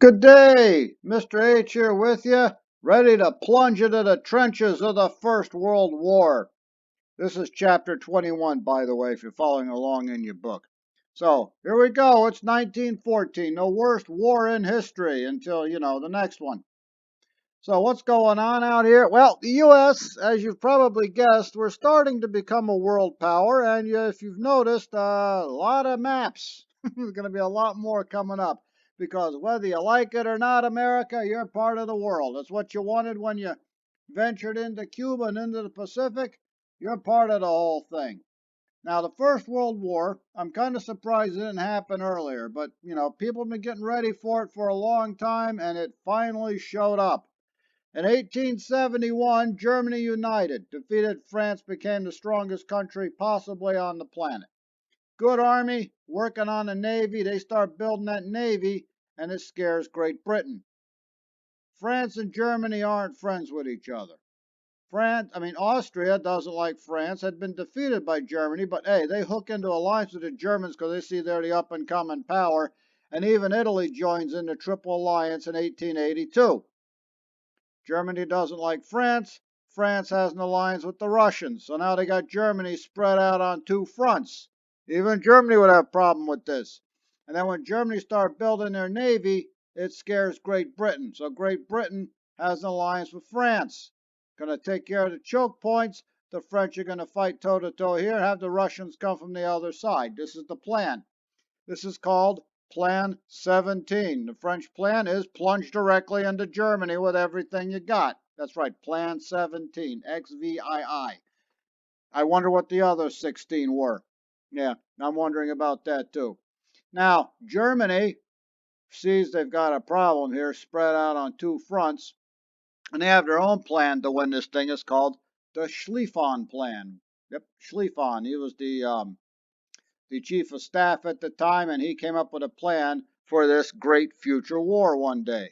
Good day, Mr. H here with you, ready to plunge into the trenches of the First World War. This is chapter 21, by the way, if you're following along in your book. So, here we go. It's 1914, the worst war in history until, the next one. So, what's going on out here? Well, the U.S., as you've probably guessed, we're starting to become a world power, and if you've noticed, a lot of maps. There's going to be a lot more coming up because whether you like it or not, America, you're part of the world. That's what you wanted when you ventured into Cuba and into the Pacific. You're part of the whole thing. Now, the First World War, I'm kind of surprised it didn't happen earlier, but, people have been getting ready for it for a long time, and it finally showed up. In 1871, Germany united, defeated France, became the strongest country possibly on the planet. Good army, working on a navy, they start building that navy, and it scares Great Britain. France and Germany aren't friends with each other. Austria doesn't like France, had been defeated by Germany, but hey, they hook into alliance with the Germans because they see they're the up and coming power, and even Italy joins in the Triple Alliance in 1882. Germany doesn't like France. France has an alliance with the Russians. So now they got Germany spread out on two fronts. Even Germany would have a problem with this. And then when Germany starts building their navy, it scares Great Britain. So Great Britain has an alliance with France. Going to take care of the choke points. The French are going to fight toe to toe here, have the Russians come from the other side. This is the plan. This is called Plan 17. The French plan is plunge directly into Germany with everything you got. That's right, Plan 17, XVII. I wonder what the other 16 were. Yeah, I'm wondering about that too. Now, Germany sees they've got a problem here spread out on two fronts, and they have their own plan to win this thing. It's called the Schlieffen Plan. Yep, Schlieffen. He was the chief of staff at the time, and he came up with a plan for this great future war one day.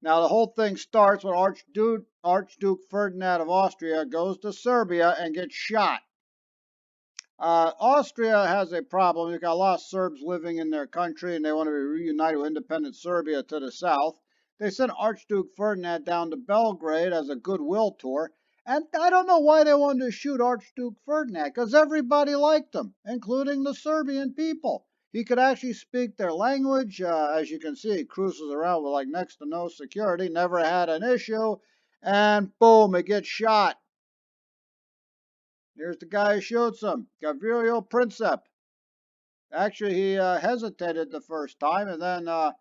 Now, the whole thing starts when Archduke Ferdinand of Austria goes to Serbia and gets shot. Austria has a problem. You've got a lot of Serbs living in their country, and they want to be reunited with independent Serbia to the south. They sent Archduke Ferdinand down to Belgrade as a goodwill tour. And I don't know why they wanted to shoot Archduke Ferdinand, because everybody liked him, including the Serbian people. He could actually speak their language. As you can see, he cruises around with like next to no security, never had an issue, and boom, he gets shot. Here's the guy who shoots him, Gavrilo Princip. Actually, he hesitated the first time, and then the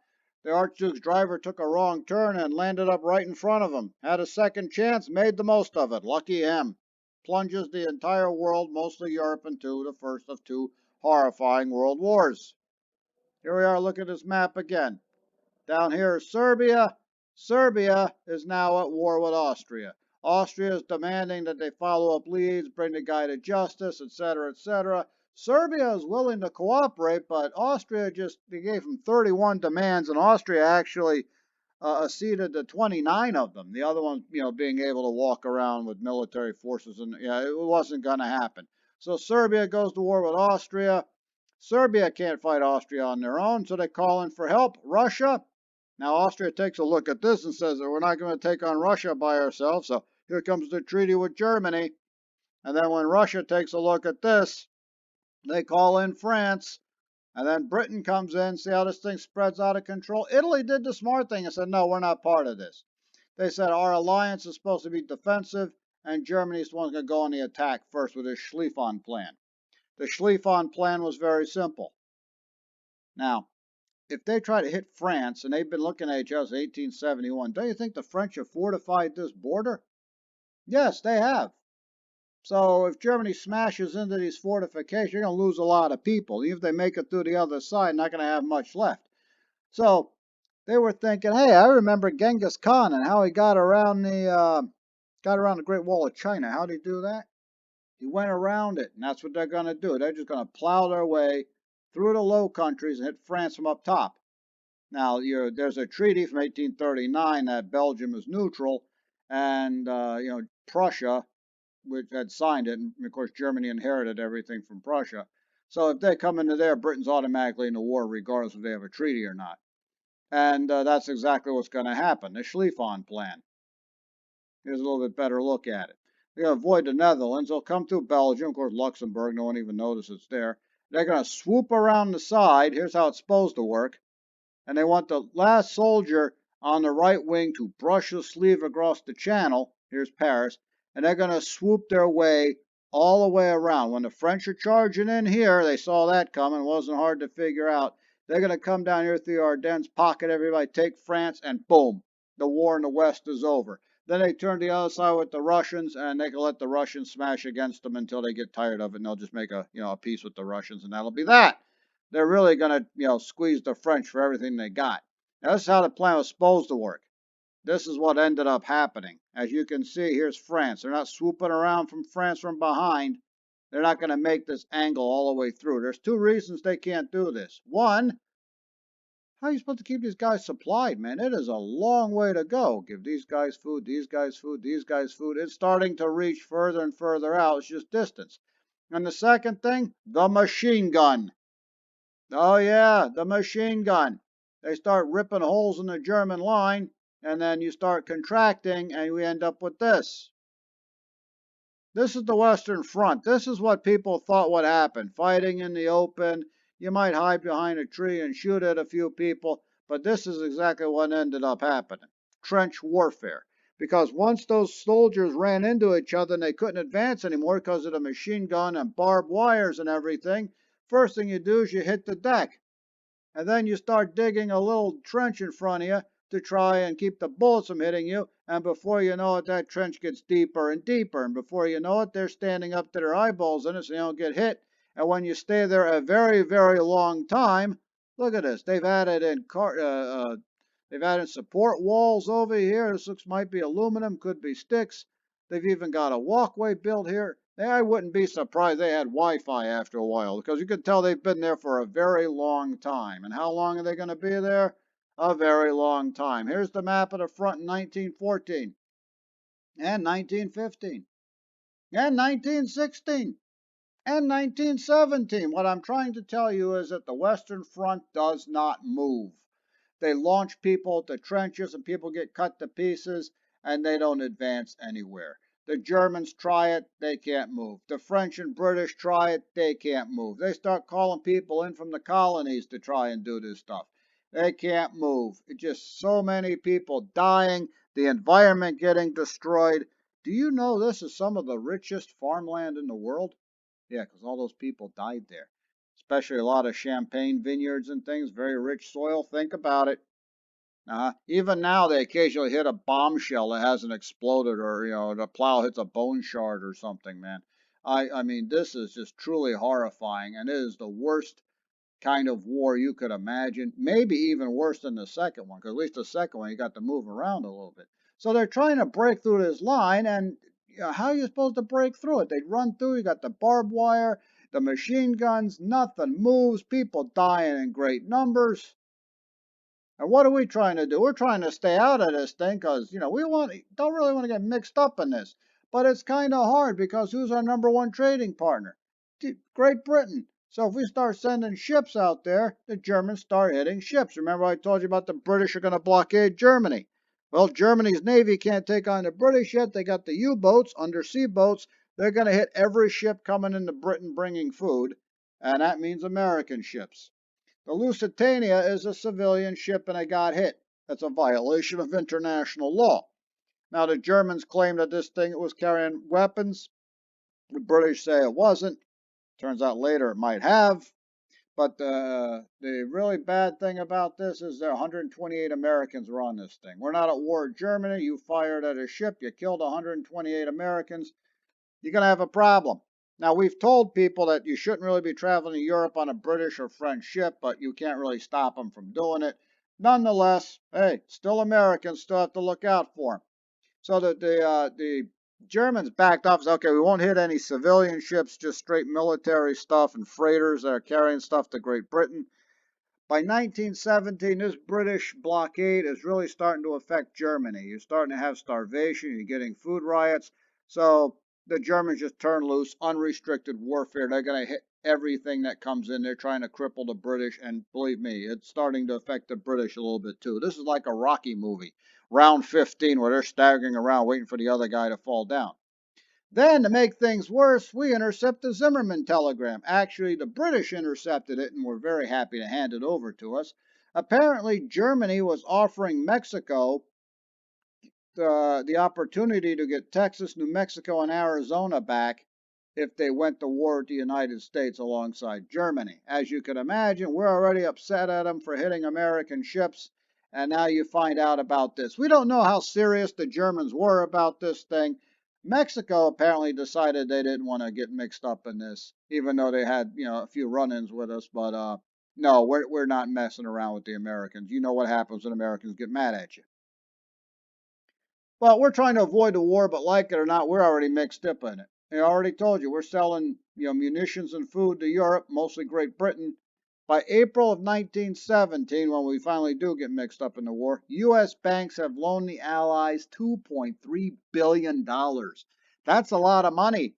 Archduke's driver took a wrong turn and landed up right in front of him. Had a second chance, made the most of it. Lucky him. Plunges the entire world, mostly Europe, into the first of two horrifying world wars. Here we are, look at this map again. Down here is Serbia. Serbia is now at war with Austria. Austria is demanding that they follow up leads, bring the guy to justice, etc., etc. Serbia is willing to cooperate, but Austria they gave them 31 demands, and Austria actually acceded to 29 of them. The other ones, being able to walk around with military forces, and it wasn't going to happen. So Serbia goes to war with Austria. Serbia can't fight Austria on their own, so they call in for help. Russia. Now, Austria takes a look at this and says that we're not going to take on Russia by ourselves, so here comes the treaty with Germany. And then when Russia takes a look at this, they call in France. And then Britain comes in, see how this thing spreads out of control. Italy did the smart thing and said, no, we're not part of this. They said our alliance is supposed to be defensive, and Germany's the one going to go on the attack first with this Schlieffen plan. The Schlieffen plan was very simple. Now, if they try to hit France, and they've been looking at each other since 1871, don't you think the French have fortified this border? Yes, they have. So if Germany smashes into these fortifications, you're going to lose a lot of people. Even if they make it through the other side, not going to have much left. So they were thinking, hey, I remember Genghis Khan and how he got around the Great Wall of China. How did he do that? He went around it, and that's what they're going to do. They're just going to plow their way through the Low Countries and hit France from up top. Now, there's a treaty from 1839 that Belgium is neutral, and Prussia, which had signed it, and of course Germany inherited everything from Prussia. So if they come into there, Britain's automatically in the war, regardless if they have a treaty or not. And that's exactly what's going to happen. The Schlieffen Plan. Here's a little bit better look at it. They're going to avoid the Netherlands. They'll come through Belgium, of course, Luxembourg. No one even notices it's there. They're going to swoop around the side. Here's how it's supposed to work. And they want the last soldier on the right wing to brush his sleeve across the channel. Here's Paris. And they're going to swoop their way all the way around. When the French are charging in here, they saw that coming. It wasn't hard to figure out. They're going to come down here through the Ardennes, pocket everybody, take France, and boom, the war in the West is over. Then they turn to the other side with the Russians, and they can let the Russians smash against them until they get tired of it, and they'll just make a peace with the Russians, and that'll be that. They're really going to squeeze the French for everything they got. Now, this is how the plan was supposed to work. This is what ended up happening. As you can see, here's France. They're not swooping around from France from behind. They're not going to make this angle all the way through. There's two reasons they can't do this. One, how are you supposed to keep these guys supplied, man? It is a long way to go. Give these guys food, these guys food, these guys food. It's starting to reach further and further out. It's just distance. And the second thing, the machine gun. Oh, yeah, the machine gun. They start ripping holes in the German line, and then you start contracting, and we end up with this. This is the Western Front. This is what people thought would happen. Fighting in the open. You might hide behind a tree and shoot at a few people, but this is exactly what ended up happening. Trench warfare. Because once those soldiers ran into each other and they couldn't advance anymore because of the machine gun and barbed wires and everything, first thing you do is you hit the deck. And then you start digging a little trench in front of you to try and keep the bullets from hitting you. And before you know it, that trench gets deeper and deeper. And before you know it, they're standing up to their eyeballs in it so you don't get hit. And when you stay there a very, very long time, look at this. They've added support walls over here. This might be aluminum, could be sticks. They've even got a walkway built here. I wouldn't be surprised they had Wi-Fi after a while, because you can tell they've been there for a very long time. And how long are they going to be there? A very long time. Here's the map of the front in 1914 and 1915 and 1916 and 1917. What I'm trying to tell you is that the Western Front does not move. They launch people at the trenches and people get cut to pieces and they don't advance anywhere. The Germans try it, they can't move. The French and British try it, they can't move. They start calling people in from the colonies to try and do this stuff. They can't move. It's just so many people dying, the environment getting destroyed. Do you know this is some of the richest farmland in the world? Yeah, because all those people died there. Especially a lot of champagne vineyards and things, very rich soil. Think about it. Even now, they occasionally hit a bombshell that hasn't exploded, or the plow hits a bone shard or something, man. I mean, this is just truly horrifying, and it is the worst kind of war you could imagine. Maybe even worse than the second one, because at least the second one, you got to move around a little bit. So they're trying to break through this line, and how are you supposed to break through it? They'd run through, you got the barbed wire, the machine guns, nothing moves, people dying in great numbers. And what are we trying to do? We're trying to stay out of this thing because, we don't really want to get mixed up in this. But it's kind of hard because who's our number one trading partner? Great Britain. So if we start sending ships out there, the Germans start hitting ships. Remember I told you about the British are going to blockade Germany. Well, Germany's Navy can't take on the British yet. They got the U-boats, undersea boats. They're going to hit every ship coming into Britain bringing food. And that means American ships. The Lusitania is a civilian ship and it got hit. That's a violation of international law. Now, the Germans claim that this thing was carrying weapons. The British say it wasn't. Turns out later it might have. But the really bad thing about this is there 128 Americans were on this thing. We're not at war with Germany. You fired at a ship. You killed 128 Americans. You're going to have a problem. Now, we've told people that you shouldn't really be traveling to Europe on a British or French ship, but you can't really stop them from doing it. Nonetheless, hey, still Americans, still have to look out for them. So the Germans backed off and said, okay, we won't hit any civilian ships, just straight military stuff and freighters that are carrying stuff to Great Britain. By 1917, this British blockade is really starting to affect Germany. You're starting to have starvation, you're getting food riots. So the Germans just turn loose, unrestricted warfare. They're going to hit everything that comes in. They're trying to cripple the British, and believe me, it's starting to affect the British a little bit too. This is like a Rocky movie, round 15, where they're staggering around waiting for the other guy to fall down. Then, to make things worse, we intercept the Zimmerman telegram. Actually, the British intercepted it and were very happy to hand it over to us. Apparently, Germany was offering Mexico the opportunity to get Texas, New Mexico, and Arizona back if they went to war with the United States alongside Germany. As you can imagine, we're already upset at them for hitting American ships, and now you find out about this. We don't know how serious the Germans were about this thing. Mexico apparently decided they didn't want to get mixed up in this, even though they had, a few run-ins with us. But no, we're not messing around with the Americans. You know what happens when Americans get mad at you. Well, we're trying to avoid the war, but like it or not, we're already mixed up in it. I already told you, we're selling, munitions and food to Europe, mostly Great Britain. By April of 1917, when we finally do get mixed up in the war, U.S. banks have loaned the Allies $2.3 billion. That's a lot of money,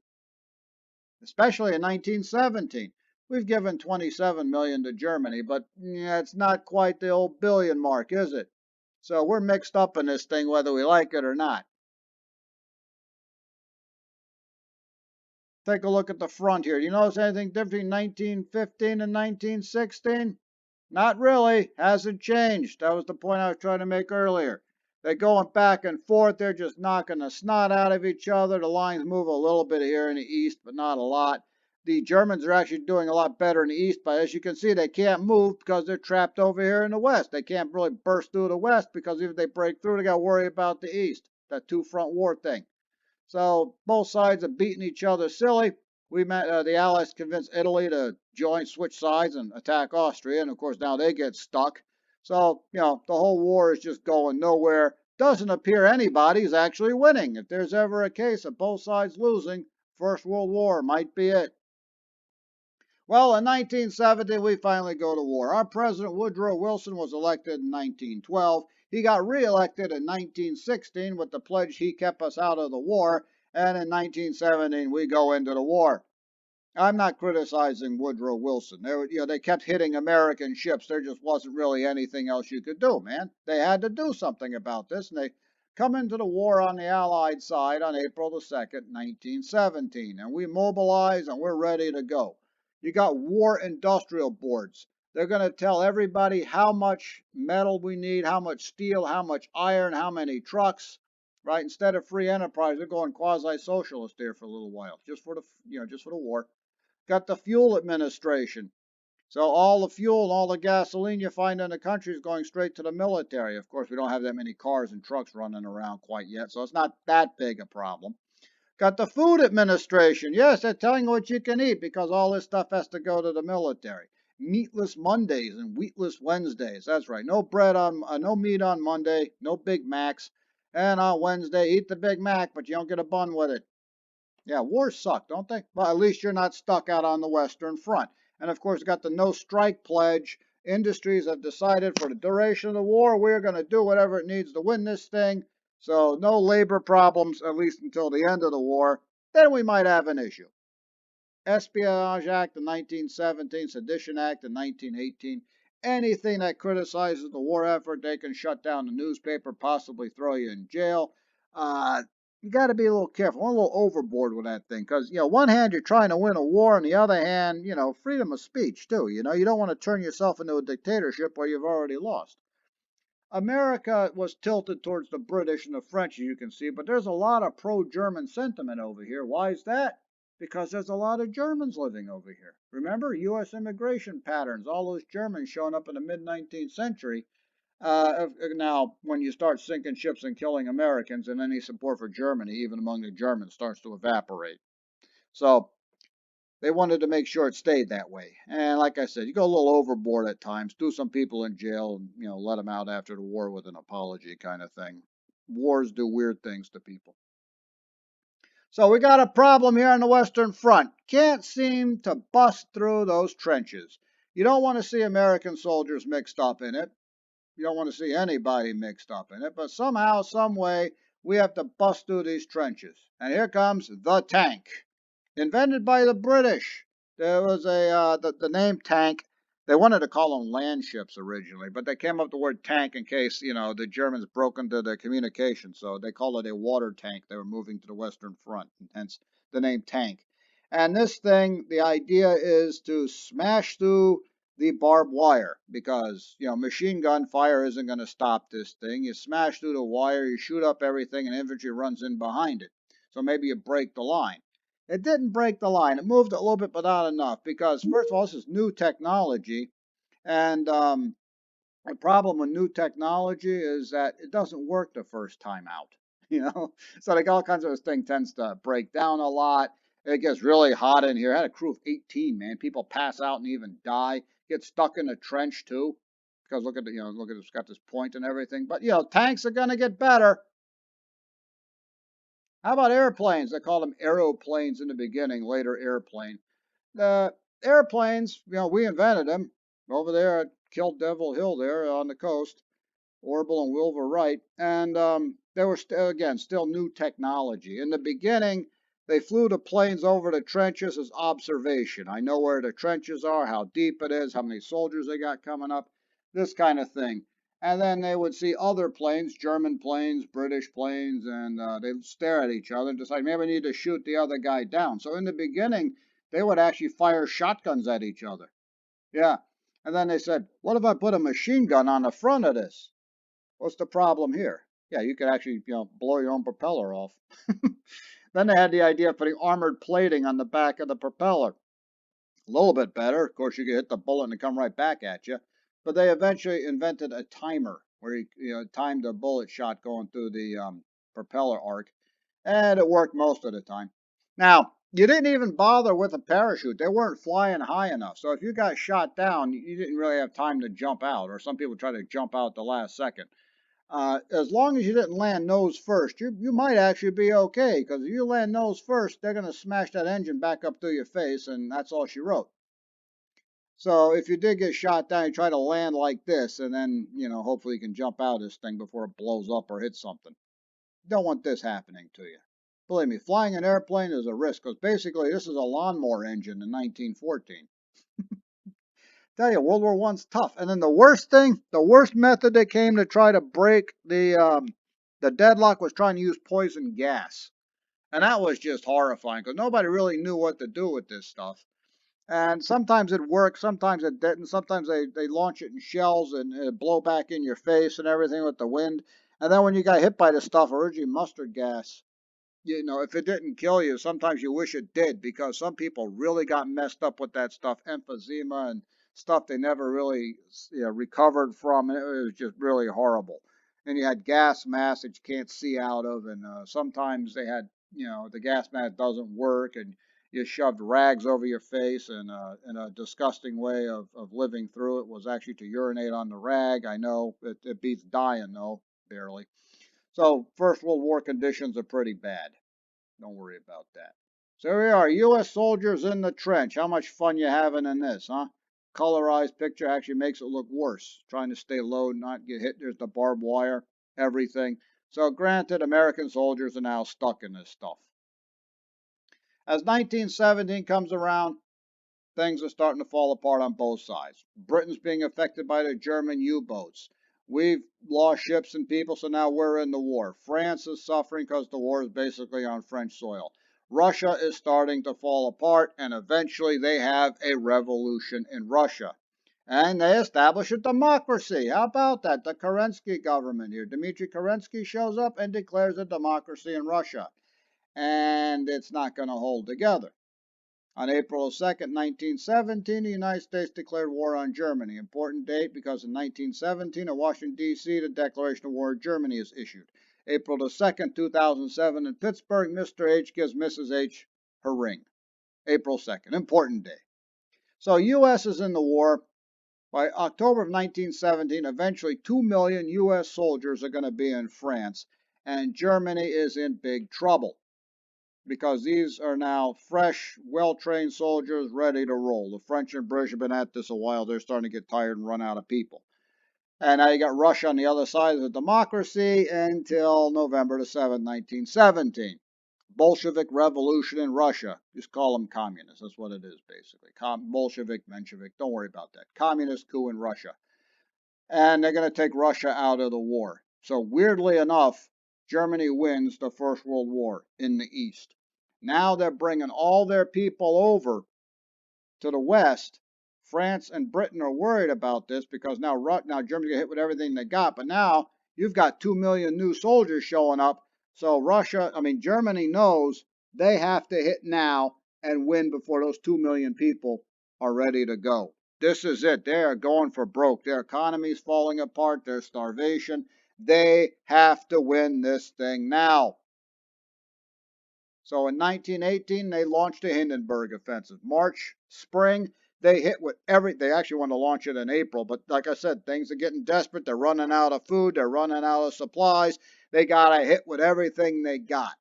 especially in 1917. We've given 27 million to Germany, but yeah, it's not quite the old billion mark, is it? So we're mixed up in this thing whether we like it or not. Take a look at the front here. Do you notice anything different between 1915 and 1916? Not really. Hasn't changed. That was the point I was trying to make earlier. They're going back and forth. They're just knocking the snot out of each other. The lines move a little bit here in the east, but not a lot. The Germans are actually doing a lot better in the east, but as you can see, they can't move because they're trapped over here in the west. They can't really burst through the west because if they break through, they got to worry about the east. That two-front war thing. So both sides are beating each other silly. The Allies convinced Italy to switch sides, and attack Austria, and of course now they get stuck. So the whole war is just going nowhere. Doesn't appear anybody's actually winning. If there's ever a case of both sides losing, First World War might be it. Well, in 1970, we finally go to war. Our president, Woodrow Wilson, was elected in 1912. He got reelected in 1916 with the pledge he kept us out of the war. And in 1917, we go into the war. I'm not criticizing Woodrow Wilson. They kept hitting American ships. There just wasn't really anything else you could do, man. They had to do something about this, and they come into the war on the Allied side on April the 2nd, 1917. And we mobilize, and we're ready to go. You got war industrial boards. They're going to tell everybody how much metal we need, how much steel, how much iron, how many trucks. Right? Instead of free enterprise, they're going quasi-socialist here for a little while, just for the war. Got the fuel administration. So all the fuel and all the gasoline you find in the country is going straight to the military. Of course, we don't have that many cars and trucks running around quite yet, so it's not that big a problem. Got the food administration. Yes, they're telling you what you can eat because all this stuff has to go to the military. Meatless Mondays and wheatless Wednesdays. That's right. No no meat on Monday. No Big Macs. And on Wednesday, eat the Big Mac, but you don't get a bun with it. Yeah, wars suck, don't they? Well, at least you're not stuck out on the Western Front. And of course, got the no strike pledge. Industries have decided for the duration of the war, we're going to do whatever it needs to win this thing. So no labor problems, at least until the end of the war. Then we might have an issue. Espionage Act of 1917, Sedition Act of 1918. Anything that criticizes the war effort, they can shut down the newspaper, possibly throw you in jail. You got to be a little careful, a little overboard with that thing, because one hand you're trying to win a war, and the other hand, freedom of speech too. You don't want to turn yourself into a dictatorship where you've already lost. America was tilted towards the British and the French, as you can see, but there's a lot of pro-German sentiment over here. Why is that? Because there's a lot of Germans living over here. Remember, U.S. immigration patterns, all those Germans showing up in the mid-19th century. Now, when you start sinking ships and killing Americans, and any support for Germany, even among the Germans, starts to evaporate. So they wanted to make sure it stayed that way. And like I said, you go a little overboard at times, do some people in jail, and let them out after the war with an apology kind of thing. Wars do weird things to people. So we got a problem here on the Western Front. Can't seem to bust through those trenches. You don't want to see American soldiers mixed up in it. You don't want to see anybody mixed up in it, but somehow, some way, we have to bust through these trenches. And here comes the tank, invented by the British. There was the name tank. They wanted to call them land ships originally, but they came up with the word tank in case, the Germans broke into the communication. So they called it a water tank. They were moving to the Western Front, and hence the name tank. And this thing, the idea is to smash through the barbed wire because, machine gun fire isn't going to stop this thing. You smash through the wire, you shoot up everything, and infantry runs in behind it. So maybe you break the line. It didn't break the line. It moved a little bit, but not enough because, first of all, this is new technology. And the problem with new technology is that it doesn't work the first time out. So like all kinds of this thing tends to break down a lot. It gets really hot in here. I had a crew of 18, man. People pass out and even die. Get stuck in a trench too. Because look at it's got this point and everything. But tanks are gonna get better. How about airplanes? They called them aeroplanes in the beginning, later airplane. The airplanes, we invented them over there at Kill Devil Hill there on the coast. Orville and Wilbur Wright, and they were still new technology. In the beginning, they flew the planes over the trenches as observation. I know where the trenches are, how deep it is, how many soldiers they got coming up, this kind of thing. And then they would see other planes, German planes, British planes, and they'd stare at each other and decide maybe we need to shoot the other guy down. So in the beginning, they would actually fire shotguns at each other. Yeah. And then they said, what if I put a machine gun on the front of this? What's the problem here? Yeah, you could actually, blow your own propeller off. Then they had the idea of putting armored plating on the back of the propeller. A little bit better. Of course, you could hit the bullet and it come right back at you. But they eventually invented a timer where you timed the bullet shot going through the propeller arc. And it worked most of the time. Now, you didn't even bother with a parachute. They weren't flying high enough. So if you got shot down, you didn't really have time to jump out. Or some people try to jump out at the last second. As long as you didn't land nose first, you might actually be okay, because if you land nose first, they're going to smash that engine back up through your face, and that's all she wrote. So if you did get shot down, you try to land like this, and then, hopefully you can jump out of this thing before it blows up or hits something. Don't want this happening to you. Believe me, flying an airplane is a risk, because basically this is a lawnmower engine in 1914. Tell you, World War I's tough. And then the worst method they came to try to break the deadlock was trying to use poison gas. And that was just horrifying because nobody really knew what to do with this stuff. And sometimes it worked, sometimes it didn't. Sometimes they launch it in shells and it blow back in your face and everything with the wind. And then when you got hit by this stuff, originally mustard gas, if it didn't kill you, sometimes you wish it did, because some people really got messed up with that stuff, emphysema and stuff they never really recovered from. And it was just really horrible. And you had gas masks that you can't see out of, and sometimes they had, the gas mask doesn't work, and you shoved rags over your face, and in a disgusting way of living through it was actually to urinate on the rag. I know it beats dying though, barely. So First World War conditions are pretty bad. Don't worry about that. So here we are, U.S. soldiers in the trench. How much fun you having in this, huh? Colorized picture actually makes it look worse. Trying to stay low, not get hit. There's the barbed wire, everything. So granted, American soldiers are now stuck in this stuff. As 1917 comes around, things are starting to fall apart on both sides. Britain's being affected by the German U-boats. We've lost ships and people, so now we're in the war. France is suffering because the war is basically on French soil. Russia is starting to fall apart, and eventually they have a revolution in Russia. And they establish a democracy. How about that? The Kerensky government here. Dmitry Kerensky shows up and declares a democracy in Russia. And it's not going to hold together. On April 2nd, 1917, the United States declared war on Germany. Important date because in 1917, in Washington, D.C., the Declaration of War on Germany is issued. April 2nd, 2007, in Pittsburgh, Mr. H gives Mrs. H her ring. April 2nd, important day. So U.S. is in the war. By October of 1917, eventually 2 million U.S. soldiers are going to be in France, and Germany is in big trouble, because these are now fresh, well-trained soldiers ready to roll. The French and British have been at this a while. They're starting to get tired and run out of people. And now you got Russia on the other side of the democracy until November the 7th, 1917. Bolshevik revolution in Russia. Just call them communists. That's what it is, basically. Bolshevik, Menshevik. Don't worry about that. Communist coup in Russia. And they're going to take Russia out of the war. So, weirdly enough, Germany wins the First World War in the East. Now they're bringing all their people over to the West. France and Britain are worried about this because now Germany get hit with everything they got, but now you've got 2 million new soldiers showing up. So Germany knows they have to hit now and win before those 2 million people are ready to go. This is it. They are going for broke. Their economy is falling apart. There's starvation. They have to win this thing now. So in 1918, they launched the Hindenburg Offensive. March, spring, they hit with they actually wanted to launch it in April, but like I said, things are getting desperate. They're running out of food. They're running out of supplies. They got to hit with everything they got.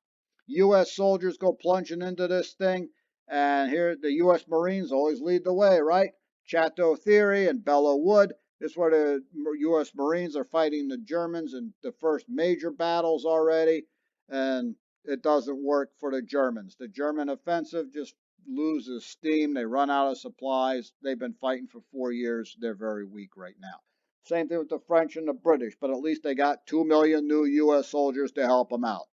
U.S. soldiers go plunging into this thing, and here the U.S. Marines always lead the way, right? Chateau Thierry and Belleau Wood. This is where the U.S. Marines are fighting the Germans in the first major battles already, and it doesn't work for the Germans. The German offensive just loses steam. They run out of supplies. They've been fighting for 4 years. They're very weak right now. Same thing with the French and the British, but at least they got 2 million new U.S. soldiers to help them out.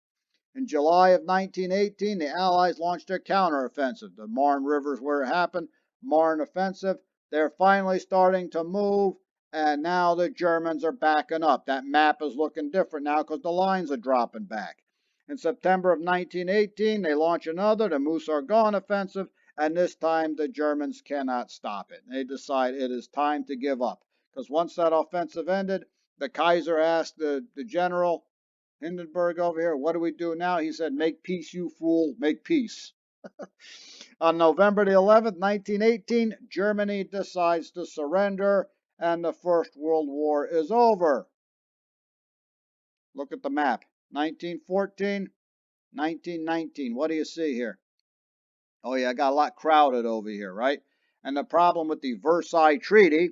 In July of 1918, the Allies launched their counteroffensive. The Marne River is where it happened. Marne offensive. They're finally starting to move, and now the Germans are backing up. That map is looking different now because the lines are dropping back. In September of 1918, they launch another, the Meuse-Argonne offensive, and this time the Germans cannot stop it. They decide it is time to give up because once that offensive ended, the Kaiser asked the general, Hindenburg over here, what do we do now? He said, make peace, you fool, make peace. On November the 11th, 1918, Germany decides to surrender and the First World War is over. Look at the map. 1914, 1919. What do you see here? Oh, yeah, I got a lot crowded over here, right? And the problem with the Versailles Treaty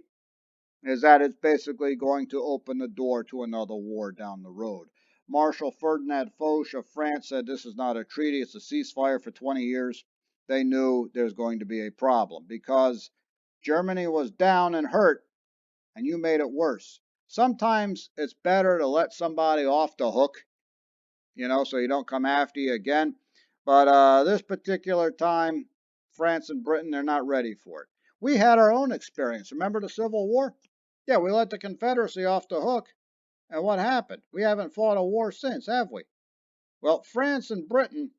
is that it's basically going to open the door to another war down the road. Marshal Ferdinand Foch of France said this is not a treaty, it's a ceasefire for 20 years. They knew there's going to be a problem because Germany was down and hurt and you made it worse. Sometimes it's better to let somebody off the hook, so you don't come after you again. But this particular time, France and Britain, they're not ready for it. We had our own experience. Remember the Civil War? Yeah, we let the Confederacy off the hook. And what happened? We haven't fought a war since, have we? Well, France and Britain,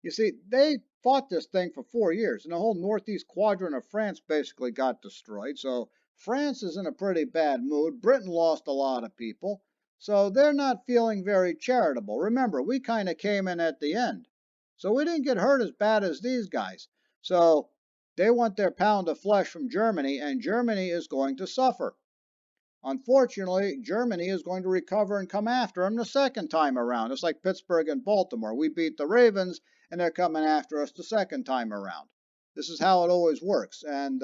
you see, they fought this thing for 4 years, and the whole northeast quadrant of France basically got destroyed. So France is in a pretty bad mood. Britain lost a lot of people. So they're not feeling very charitable. Remember, we kind of came in at the end. So we didn't get hurt as bad as these guys. So they want their pound of flesh from Germany, and Germany is going to suffer. Unfortunately, Germany is going to recover and come after them the second time around. It's like Pittsburgh and Baltimore. We beat the Ravens, and they're coming after us the second time around. This is how it always works. And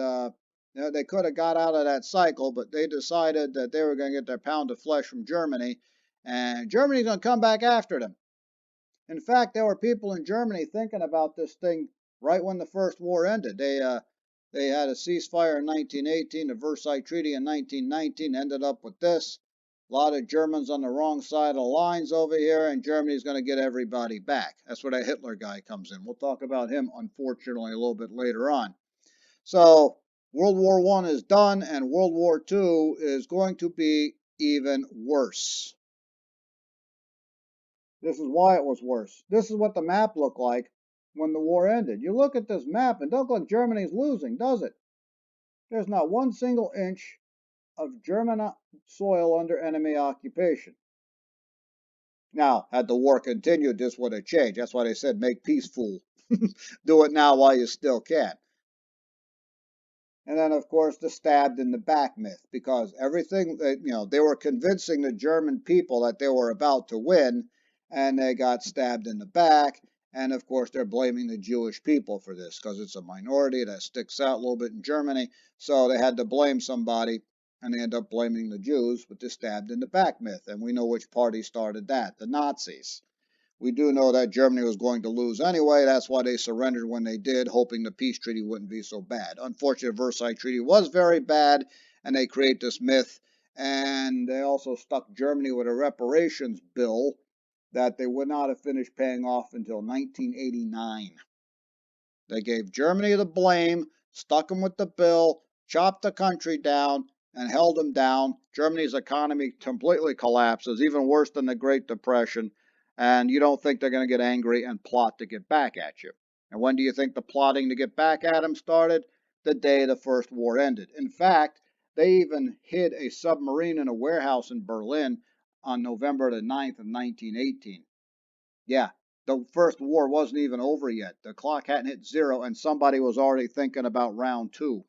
they could have got out of that cycle, but they decided that they were going to get their pound of flesh from Germany, and Germany's going to come back after them. In fact, there were people in Germany thinking about this thing right when the First War ended. They had a ceasefire in 1918, the Versailles Treaty in 1919 ended up with this. A lot of Germans on the wrong side of the lines over here, and Germany's going to get everybody back. That's where that Hitler guy comes in. We'll talk about him, unfortunately, a little bit later on. So World War I is done, and World War II is going to be even worse. This is why it was worse. This is what the map looked like when the war ended. You look at this map and don't look like Germany's losing, does it? There's not one single inch of German soil under enemy occupation. Now, had the war continued, this would have changed. That's why they said make peace, fool. Do it now while you still can. And then, of course, the stabbed in the back myth, because everything that, they were convincing the German people that they were about to win, and they got stabbed in the back. And of course, they're blaming the Jewish people for this because it's a minority that sticks out a little bit in Germany. So they had to blame somebody. And they end up blaming the Jews with the stabbed in the back myth. And we know which party started that, the Nazis. We do know that Germany was going to lose anyway. That's why they surrendered when they did, hoping the peace treaty wouldn't be so bad. Unfortunately, the Versailles Treaty was very bad, and they create this myth. And they also stuck Germany with a reparations bill that they would not have finished paying off until 1989. They gave Germany the blame, stuck them with the bill, chopped the country down, and held them down. Germany's economy completely collapses, even worse than the Great Depression, and you don't think they're going to get angry and plot to get back at you. And when do you think the plotting to get back at them started? The day the First War ended. In fact, they even hid a submarine in a warehouse in Berlin on November the 9th of 1918. Yeah, the First War wasn't even over yet. The clock hadn't hit zero, and somebody was already thinking about round two.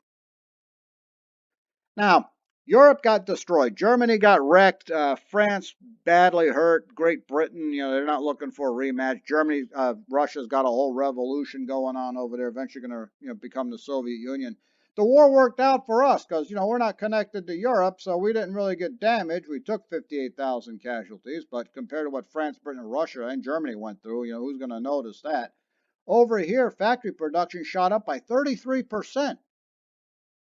Now, Europe got destroyed. Germany got wrecked. France badly hurt. Great Britain, they're not looking for a rematch. Germany, Russia's got a whole revolution going on over there. Eventually going to, become the Soviet Union. The war worked out for us because, we're not connected to Europe, so we didn't really get damaged. We took 58,000 casualties, but compared to what France, Britain, and Russia and Germany went through, who's going to notice that? Over here, factory production shot up by 33%.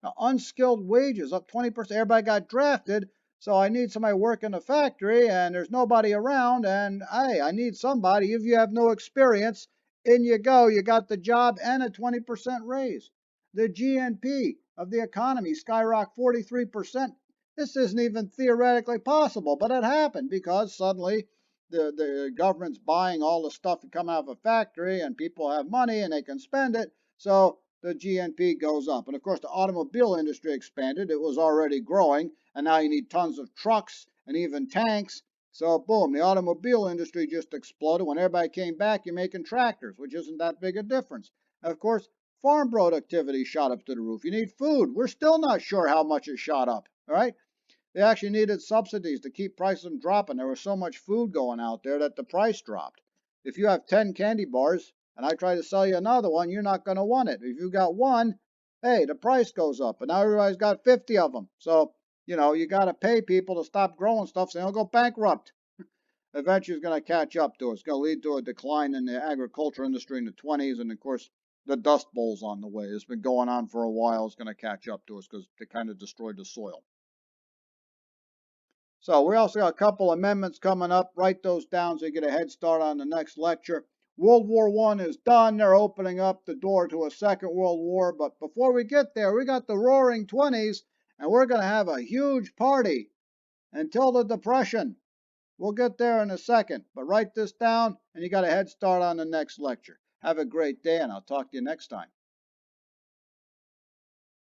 Now, unskilled wages up 20%. Everybody got drafted, so I need somebody working the factory, and there's nobody around, and hey, I need somebody. If you have no experience, in you go. You got the job and a 20% raise. The GNP of the economy skyrocketed 43%. This isn't even theoretically possible, but it happened because suddenly the government's buying all the stuff that come out of a factory, and people have money and they can spend it. So the GNP goes up. And of course, the automobile industry expanded. It was already growing, and now you need tons of trucks and even tanks. So, boom, the automobile industry just exploded. When everybody came back, you're making tractors, which isn't that big a difference. And of course, farm productivity shot up to the roof. You need food. We're still not sure how much it shot up, all right? They actually needed subsidies to keep prices from dropping. There was so much food going out there that the price dropped. If you have 10 candy bars, and I try to sell you another one, you're not going to want it. If you got one, hey, the price goes up, and now everybody's got 50 of them. So, you got to pay people to stop growing stuff so they don't go bankrupt. Eventually, it's going to catch up to us. It's going to lead to a decline in the agriculture industry in the 20s, and of course, the Dust Bowl's on the way. It's been going on for a while. It's going to catch up to us because it kind of destroyed the soil. So we also got a couple amendments coming up. Write those down so you get a head start on the next lecture. World War I is done. They're opening up the door to a Second World War. But before we get there, we got the Roaring Twenties, and we're going to have a huge party until the Depression. We'll get there in a second. But write this down, and you got a head start on the next lecture. Have a great day, and I'll talk to you next time.